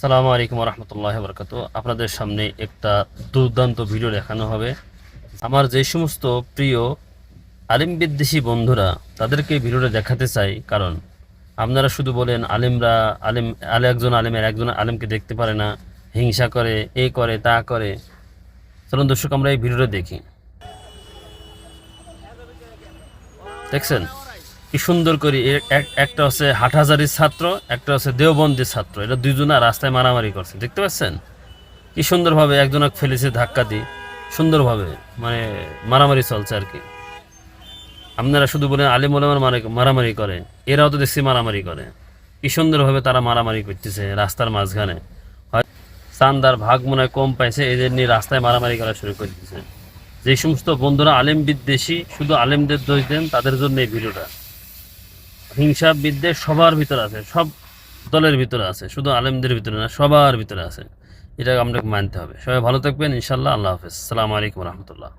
আসসালামু আলাইকুম রহমতুল্লাহ বরকাত। আপনাদের সামনে একটা দুর্দান্ত ভিডিও দেখানো হবে। আমার যে সমস্ত প্রিয় আলিম বিদ্বেষী বন্ধুরা তাদেরকে ভিডিওটা দেখাতে চাই, কারণ আপনারা শুধু বলেন আলিমরা আলিম একজন আলিমের একজন আলিমকে দেখতে পারে না, হিংসা করে, এই করে তা করে। চলুন দর্শক আমরা এই ভিডিওটা দেখি। দেখছেন কি সুন্দর করে একটা হচ্ছে হাটহাজারির ছাত্র, একটা হচ্ছে দেওবন্দির ছাত্র, এটা দুইজনা রাস্তায় মারামারি করছে, দেখতে পাচ্ছেন কি সুন্দরভাবে একজনক ফেলেছে ধাক্কা দিয়ে, সুন্দরভাবে মানে মারামারি চলছে আর কি। আপনারা শুধু বলেন আলিম ওলামার মারামারি করে, এরাও তো দেখছি মারামারি করে। কি সুন্দরভাবে তারা মারামারি করতেছে রাস্তার মাঝখানে। হয় চান্দার ভাগ মনে হয় কম পাইছে, এদের নিয়ে রাস্তায় মারামারি করা শুরু করে দিচ্ছে। যে সমস্ত বন্ধুরা আলেম বিদ্বেষী, শুধু আলেমদের দোষ দেন, তাদের জন্য এই ভিডিওটা। হিংসা বিদ্বেষ সবার ভিতরে আছে, সব দলের ভিতরে আছে, শুধু আলেমদের ভিতরে না, সবার ভিতরে আছে। এটা আমরা মানতে হবে। সবাই ভালো থাকবেন ইনশাল্লাহ। আল্লাহ হাফেজ। আসসালামু আলাইকুম রহমতুল্লাহ।